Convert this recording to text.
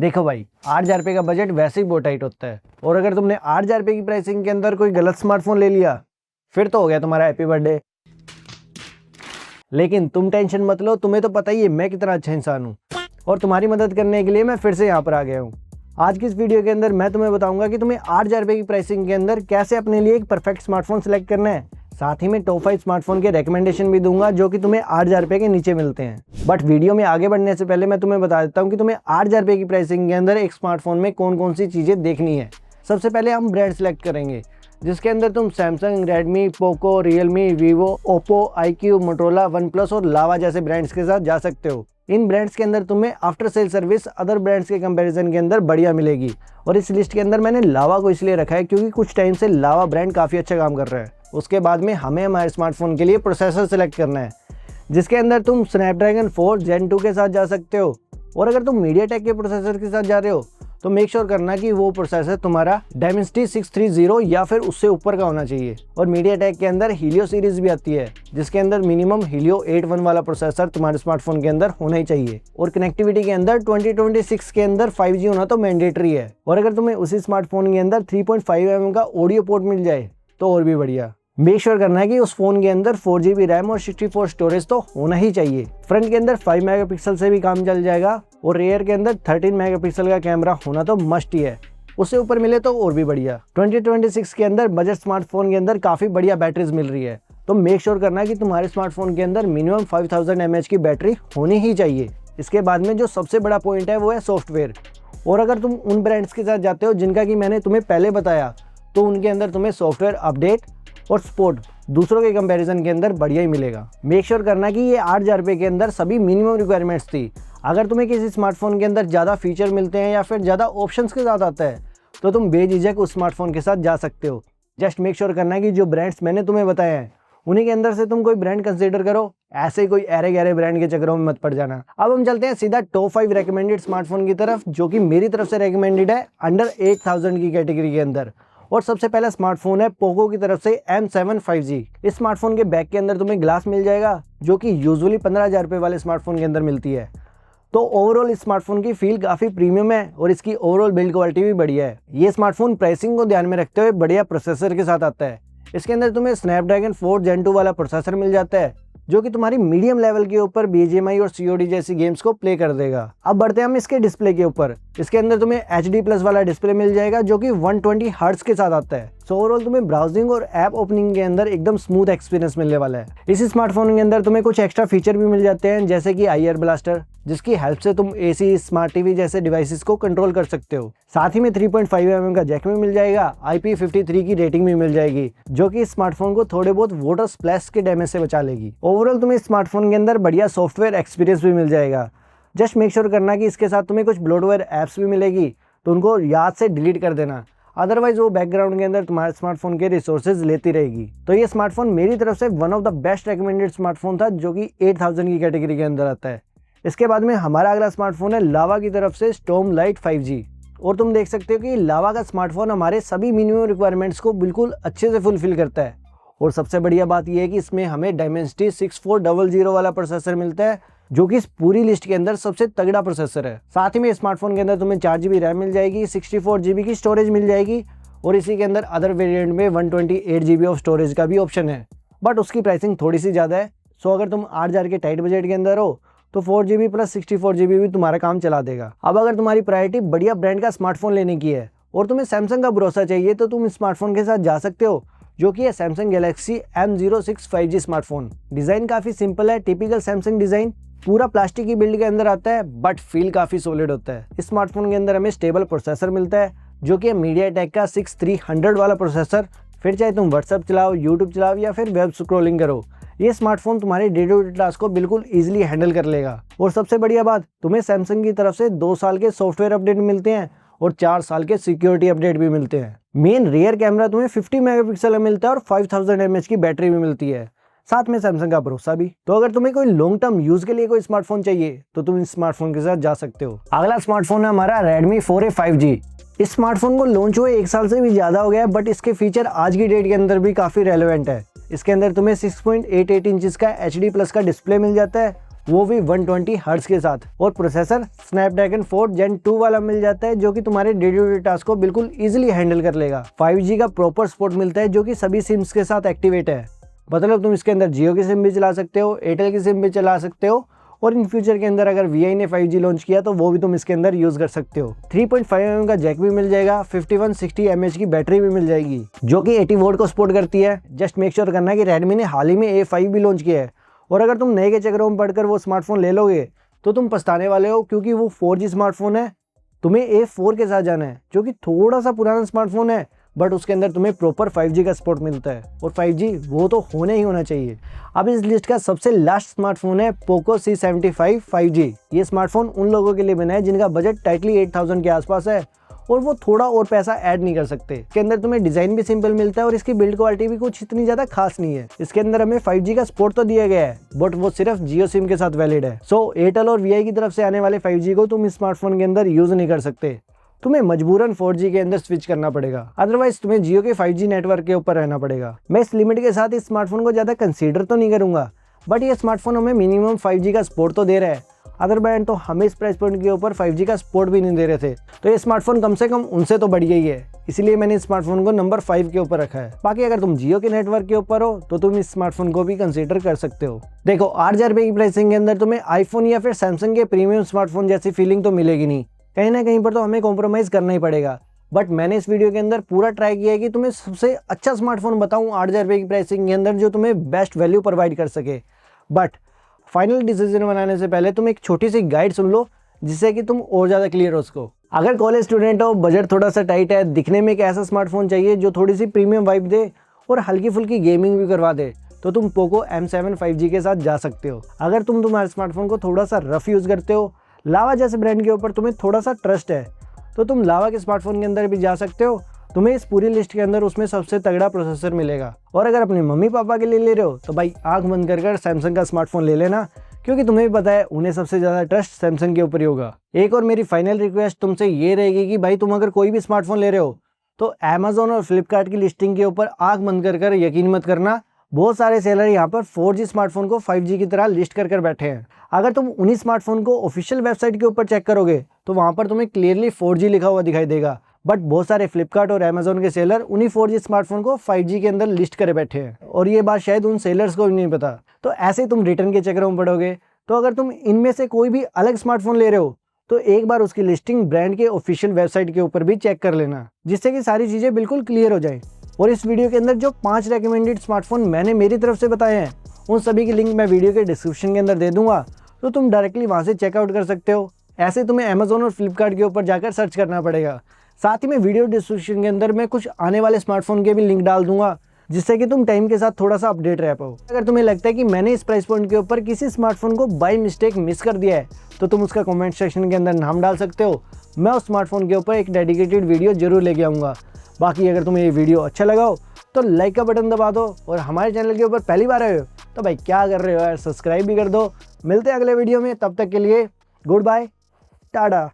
देखो भाई, 8,000 रुपये का बजट वैसे ही बहुत टाइट होता है, और अगर तुमने 8,000 रुपये की प्राइसिंग के अंदर कोई गलत स्मार्टफोन ले लिया फिर तो हो गया तुम्हारा हैप्पी बर्थडे। लेकिन तुम टेंशन मत लो, तुम्हें तो पता ही है मैं कितना अच्छा इंसान हूँ, और तुम्हारी मदद करने के लिए मैं फिर से यहाँ पर आ गया हूँ। आज की इस वीडियो के अंदर मैं तुम्हें बताऊंगा कि तुम्हें 8,000 रुपये की प्राइसिंग के अंदर कैसे अपने लिए एक परफेक्ट स्मार्टफोन सेलेक्ट करना है। साथ ही में टॉप 5 स्मार्टफोन के रिकमेंडेशन भी दूंगा जो कि तुम्हें 8,000 रुपये के नीचे मिलते हैं। बट वीडियो में आगे बढ़ने से पहले मैं तुम्हें बता देता हूँ कि तुम्हें 8,000 रुपये की प्राइसिंग के अंदर एक स्मार्टफोन में कौन कौन सी चीज़ें देखनी है। सबसे पहले हम ब्रांड सेलेक्ट करेंगे, जिसके अंदर तुम Samsung, Redmi, Poco, Realme, Vivo, Oppo, iQOO, Motorola, one plus और लावा जैसे ब्रांड्स के साथ जा सकते हो। इन ब्रांड्स के अंदर तुम्हें after sale service other brands के कंपैरिजन के अंदर बढ़िया मिलेगी, और इस लिस्ट के अंदर मैंने लावा को इसलिए रखा है क्योंकि कुछ टाइम से लावा ब्रांड काफ़ी अच्छा काम कर रहा है। उसके बाद में हमें हमारे स्मार्टफोन के लिए प्रोसेसर सेलेक्ट करना है, जिसके अंदर तुम स्नैपड्रैगन 4 Gen 2 के साथ जा सकते हो, और अगर तुम मीडियाटेक के प्रोसेसर के साथ जा रहे हो तो मेक श्योर करना कि वो प्रोसेसर तुम्हारा डायमेंसिटी 630 या फिर उससे ऊपर का होना चाहिए। और मीडियाटेक के अंदर हीलियो सीरीज भी आती है, जिसके अंदर मिनिमम हीलियो 81 वाला प्रोसेसर तुम्हारे स्मार्टफोन के अंदर होना ही चाहिए। और कनेक्टिविटी के अंदर 2026 के अंदर 5G होना तो मैंडेटरी है, और अगर तुम्हें उसी स्मार्टफोन के अंदर 3.5 mm का ऑडियो पोर्ट मिल जाए तो और भी बढ़िया। मेक श्योर करना है कि उस फोन के अंदर 4GB रैम और 64 स्टोरेज तो होना ही चाहिए। फ्रंट के अंदर 5 मेगापिक्सल से भी काम चल जाएगा, और रेयर के अंदर 13 मेगापिक्सल का कैमरा होना तो मस्ट ही है। उससे ऊपर मिले तो और भी बढ़िया। 2026 के अंदर बजट स्मार्टफोन के अंदर काफ़ी बढ़िया बैटरीज मिल रही है, तो मेक श्योर करना है कि तुम्हारे स्मार्टफोन के अंदर मिनिमम 5000 mAh की बैटरी होनी ही चाहिए। इसके बाद में जो सबसे बड़ा पॉइंट है वो है सॉफ्टवेयर। और अगर तुम उन ब्रांड्स के साथ जाते हो जिनका कि मैंने तुम्हें पहले बताया, तो उनके अंदर तुम्हें सॉफ्टवेयर अपडेट और सपोर्ट दूसरों के कंपैरिजन के अंदर बढ़िया ही मिलेगा। मेक श्योर करना कि ये 8,000 रुपये के अंदर सभी मिनिमम रिक्वायरमेंट्स थी। अगर तुम्हें किसी स्मार्टफोन के अंदर ज़्यादा फीचर मिलते हैं या फिर ज़्यादा ऑप्शंस के साथ आता है तो तुम बेझिझक उस स्मार्टफोन के साथ जा सकते हो। जस्ट मेक श्योर करना कि जो ब्रांड्स मैंने तुम्हें बताए हैं उन्हीं के अंदर से तुम कोई ब्रांड कंसीडर करो, ऐसे ही कोई अरे गहरे ब्रांड के चक्करों में मत पड़ जाना। अब हम चलते हैं सीधा टॉप 5 रिकमेंडेड स्मार्टफोन की तरफ, जो कि मेरी तरफ से रिकमेंडेड है अंडर 8,000 की कैटेगरी के अंदर। और सबसे पहला स्मार्टफोन है पोको की तरफ से M7 5G। इस स्मार्टफोन के बैक के अंदर तुम्हें ग्लास मिल जाएगा, जो कि यूजुअली 15,000 रुपये वाले स्मार्टफोन के अंदर मिलती है। तो ओवरऑल इस स्मार्टफोन की फील काफ़ी प्रीमियम है और इसकी ओवरऑल बिल्ड क्वालिटी भी बढ़िया है। ये स्मार्टफोन प्राइसिंग को ध्यान में रखते हुए बढ़िया प्रोसेसर के साथ आता है। इसके अंदर तुम्हें स्नैपड्रैगन 4 Gen 2 वाला प्रोसेसर मिल जाता है, जो कि तुम्हारी मीडियम लेवल के ऊपर BGMI और COD जैसी गेम्स को प्ले कर देगा। अब बढ़ते हैं हम इसके डिस्प्ले के ऊपर। इसके अंदर तुम्हें HD+ वाला डिस्प्ले मिल जाएगा, जो कि 120 हर्ट्ज के साथ आता है। सो ओवरऑल तुम्हें ब्राउजिंग और ऐप ओपनिंग के अंदर एकदम स्मूथ एक्सपीरियंस मिलने वाला है। इस स्मार्टफोन के अंदर तुम्हें कुछ एक्स्ट्रा फीचर भी मिल जाते हैं, जैसे कि IR ब्लास्टर, जिसकी हेल्प से तुम AC, स्मार्ट TV जैसे डिवाइसेस को कंट्रोल कर सकते हो। साथ ही में 3.5 mm का जैक भी मिल जाएगा। IP53 की रेटिंग भी मिल जाएगी, जो कि स्मार्टफोन को थोड़े बहुत वाटर स्प्लैश के डैमेज से बचा लेगी। ओवरऑल तुम्हें स्मार्टफोन के अंदर बढ़िया सॉफ्टवेयर एक्सपीरियंस भी मिल जाएगा। जस्ट मेक श्योर करना कि इसके साथ तुम्हें कुछ ब्लोटवेयर ऐप्स भी मिलेगी, तो उनको याद से डिलीट कर देना, अदरवाइज वो बैकग्राउंड के अंदर तुम्हारे स्मार्टफोन के रिसोर्सेज लेती रहेगी। तो ये स्मार्टफोन मेरी तरफ से one of the best recommended smartphone था, जो कि 8,000 की कैटेगरी के अंदर आता है। इसके बाद में हमारा अगला स्मार्टफोन है लावा की तरफ से Stormlight 5G। और तुम देख सकते हो कि लावा का स्मार्टफोन हमारे सभी मिनिमम रिक्वायरमेंट्स को बिल्कुल अच्छे से फुलफिल करता है। और सबसे बढ़िया बात यह है कि इसमें हमें डायमेंसिटी 6400 वाला प्रोसेसर मिलता है, जो कि इस पूरी लिस्ट के अंदर सबसे तगड़ा प्रोसेसर है। साथ ही में स्मार्टफोन के अंदर तुम्हें 4GB रैम मिल जाएगी, 64GB की स्टोरेज मिल जाएगी, और इसी के अंदर अदर वेरिएंट में 128GB ऑफ स्टोरेज का भी ऑप्शन है, बट उसकी प्राइसिंग थोड़ी सी ज़्यादा है। सो अगर तुम 8,000 के टाइट बजट के अंदर हो तो 4GB प्लस 64GB भी तुम्हारा काम चला देगा। अब अगर तुम्हारी प्रायोरिटी बढ़िया ब्रांड का स्मार्टफोन लेने की है और तुम्हें सैमसंग का भरोसा चाहिए, तो तुम इस स्मार्टफोन के साथ जा सकते हो, जो कि है Samsung Galaxy M06 5G smartphone. Design काफ़ी सिंपल है, टिपिकल सैमसंग डिज़ाइन, पूरा प्लास्टिक की बिल्ड के अंदर आता है, बट फील काफ़ी सॉलिड होता है। इस स्मार्टफोन के अंदर हमें स्टेबल प्रोसेसर मिलता है, जो कि है मीडियाटेक का 6300 वाला प्रोसेसर। फिर चाहे तुम व्हाट्सअप चलाओ, यूट्यूब चलाओ या फिर वेब स्क्रॉलिंग करो, ये स्मार्टफोन तुम्हारे डे टू डे टास्क को बिल्कुल इजीली हैंडल कर लेगा। और सबसे बढ़िया बात, तुम्हें सैमसंग की तरफ से 2 साल के सॉफ्टवेयर अपडेट मिलते हैं और 4 साल के सिक्योरिटी अपडेट भी मिलते हैं। मेन रियर कैमरा तुम्हें 50 मेगापिक्सल में मिलता है और 5000 mAh की बैटरी भी मिलती है, साथ में सैमसंग का भरोसा भी। तो अगर तुम्हें कोई लॉन्ग टर्म यूज के लिए कोई स्मार्टफोन चाहिए तो तुम इस स्मार्टफोन के साथ जा सकते हो। अगला स्मार्टफोन है हमारा Redmi 4A 5G। इस स्मार्टफोन को लॉन्च हुए 1 साल से भी ज़्यादा हो गया है, बट इसके फीचर आज की डेट के अंदर भी काफ़ी रेलेवेंट है। इसके अंदर तुम्हें 6.88 इंचेस का HD+ का डिस्प्ले मिल जाता है वो भी 120 हर्ट्ज के साथ। और प्रोसेसर स्नैपड्रैगन 4 Gen 2 वाला मिल जाता है, जो कि तुम्हारे डे टू डे टास्क को बिल्कुल इजीली हैंडल कर लेगा। 5G का प्रॉपर सपोर्ट मिलता है, जो कि सभी सिम्स के साथ एक्टिवेट है। मतलब तुम इसके अंदर जियो की सिम भी चला सकते हो, एयरटेल की सिम भी चला सकते हो, और इन फ्यूचर के अंदर अगर VI ने 5G लॉन्च किया तो वो भी तुम इसके अंदर यूज कर सकते हो। 3.5mm का जैक भी मिल जाएगा, 5160 mAh की बैटरी भी मिल जाएगी, जो कि 80 वोल्ट को सपोर्ट करती है। जस्ट मेक श्योर करना कि रेडमी ने हाल ही में A5 भी लॉन्च किया है, और अगर तुम नए के चक्करों में पढ़कर वो स्मार्टफोन ले लोगे तो तुम पछताने वाले हो, क्योंकि वो 4G स्मार्टफोन है। तुम्हें A4 के साथ जाना है, जो कि थोड़ा सा पुराना स्मार्टफोन है, बट उसके अंदर तुम्हें प्रॉपर 5G का सपोर्ट मिलता है, और 5G वो तो होने ही होना चाहिए। अब इस लिस्ट का सबसे लास्ट स्मार्टफोन है पोको C75 5G। ये स्मार्टफोन उन लोगों के लिए बना है जिनका बजट टाइटली 8000 के आसपास है, और वो थोड़ा और पैसा ऐड नहीं कर सकते। इसके अंदर तुम्हें डिजाइन भी सिंपल मिलता है, और इसकी बिल्ड क्वालिटी भी कुछ इतनी ज्यादा खास नहीं है। इसके अंदर हमें 5G का सपोर्ट तो दिया गया है, बट वो सिर्फ जियो सिम के साथ वैलिड है। सो एयरटेल और VI की तरफ से आने वाले 5G को तुम इस स्मार्टफोन के अंदर यूज नहीं कर सकते। तुम्हें मजबूरन 4G के अंदर स्विच करना पड़ेगा, अदरवाइज तुम्हें जियो के 5G नेटवर्क के ऊपर रहना पड़ेगा। मैं इस लिमिट के साथ इस स्मार्टफोन को ज्यादा कंसीडर तो नहीं करूंगा, बट ये स्मार्टफोन हमें मिनिमम 5G का सपोर्ट तो दे रहा है। अदर ब्रांड तो हमें इस प्राइस पॉइंट के ऊपर 5G का सपोर्ट भी नहीं दे रहे थे, तो ये स्मार्टफोन कम से कम उनसे तो बढ़िया ही है। इसलिए मैंने इस स्मार्टफोन को नंबर 5 के ऊपर रखा है। बाकी अगर तुम जियो के नेटवर्क के ऊपर हो तो तुम इस स्मार्टफोन को भी कंसीडर कर सकते हो। देखो 8000 रुपए की प्राइसिंग के अंदर तुम्हें आईफोन या फिर सैमसंग के प्रीमियम स्मार्टफोन जैसी फीलिंग तो मिलेगी नहीं, कहीं ना कहीं पर तो हमें कॉम्प्रोमाइज करना ही पड़ेगा। बट मैंने इस वीडियो के अंदर पूरा ट्राई किया है कि तुम्हें सबसे अच्छा स्मार्टफोन बताऊं 8000 रुपए की प्राइसिंग के अंदर, जो तुम्हें बेस्ट वैल्यू प्रोवाइड कर सके। बट फाइनल डिसीजन बनाने से पहले तुम एक छोटी सी गाइड सुन लो, जिससे कि तुम और ज़्यादा क्लियर हो उसको। अगर कॉलेज स्टूडेंट हो, बजट थोड़ा सा टाइट है, दिखने में एक ऐसा स्मार्टफोन चाहिए जो थोड़ी सी प्रीमियम वाइब दे और हल्की फुल्की गेमिंग भी करवा दे, तो तुम पोको M7 5G के साथ जा सकते हो। अगर तुम तुम्हारे स्मार्टफोन को थोड़ा सा रफ यूज़ करते हो, लावा जैसे ब्रांड के ऊपर तुम्हें थोड़ा सा ट्रस्ट है, तो तुम लावा के स्मार्टफोन के अंदर भी जा सकते हो। तुम्हें इस पूरी लिस्ट के अंदर उसमें सबसे तगड़ा प्रोसेसर मिलेगा। और अगर अपने मम्मी पापा के लिए ले रहे हो तो भाई आंख बंद कर सैमसंग का स्मार्टफोन ले लेना, क्योंकि तुम्हें भी पता है उन्हें सबसे ज़्यादा ट्रस्ट सैमसंग के ऊपर ही होगा। एक और मेरी फाइनल रिक्वेस्ट तुमसे ये रहेगी कि भाई तुम अगर कोई भी स्मार्टफोन ले रहे हो तो अमेजोन और फ्लिपकार्ट की लिस्टिंग के ऊपर आंख बंद कर यकीन मत करना। बहुत सारे सेलर यहाँ पर 4G स्मार्टफोन को 5G की तरह लिस्ट कर बैठे हैं। अगर तुम उन्हीं स्मार्टफोन को ऑफिशियल वेबसाइट के ऊपर चेक करोगे तो वहाँ पर तुम्हें क्लियरली 4G लिखा हुआ दिखाई देगा, बट बहुत सारे फ्लिपकार्ट और अमेजोन के सेलर उन्हीं 4G स्मार्टफोन को 5G के अंदर लिस्ट करे बैठे हैं, और ये बात शायद उन सेलर्स को भी नहीं पता। तो ऐसे ही तुम रिटर्न के चक्करों में पड़ोगे। तो अगर तुम इनमें से कोई भी अलग स्मार्टफोन ले रहे हो तो एक बार उसकी लिस्टिंग ब्रांड के ऑफिशियल वेबसाइट के ऊपर भी चेक कर लेना, जिससे कि सारी चीज़ें बिल्कुल क्लियर हो जाएं। और इस वीडियो के अंदर जो 5 रेकमेंडेड स्मार्टफोन मैंने मेरी तरफ से बताए हैं, उन सभी की लिंक मैं वीडियो के डिस्क्रिप्शन के अंदर दे दूंगा, तो तुम डायरेक्टली वहाँ से चेकआउट कर सकते हो। ऐसे तुम्हें अमेजोन और फ्लिपकार्ट के ऊपर जाकर सर्च करना पड़ेगा। साथ ही में वीडियो डिस्क्रिप्शन के अंदर मैं कुछ आने वाले स्मार्टफोन के भी लिंक डाल दूंगा, जिससे कि तुम टाइम के साथ थोड़ा सा अपडेट रह पाओ। अगर तुम्हें लगता है कि मैंने इस प्राइस पॉइंट के ऊपर किसी स्मार्टफोन को बाय मिस्टेक मिस कर दिया है, तो तुम उसका कमेंट सेक्शन के अंदर नाम डाल सकते हो। मैं उस स्मार्टफोन के ऊपर एक डेडिकेटेड वीडियो जरूर लेके आऊँगा। बाकी अगर तुम्हें ये वीडियो अच्छा लगा हो तो लाइक का बटन दबा दो, और हमारे चैनल के ऊपर पहली बार आए हो तो भाई क्या कर रहे हो यार, सब्सक्राइब भी कर दो। मिलते हैं अगले वीडियो में, तब तक के लिए गुड बाय, टाटा।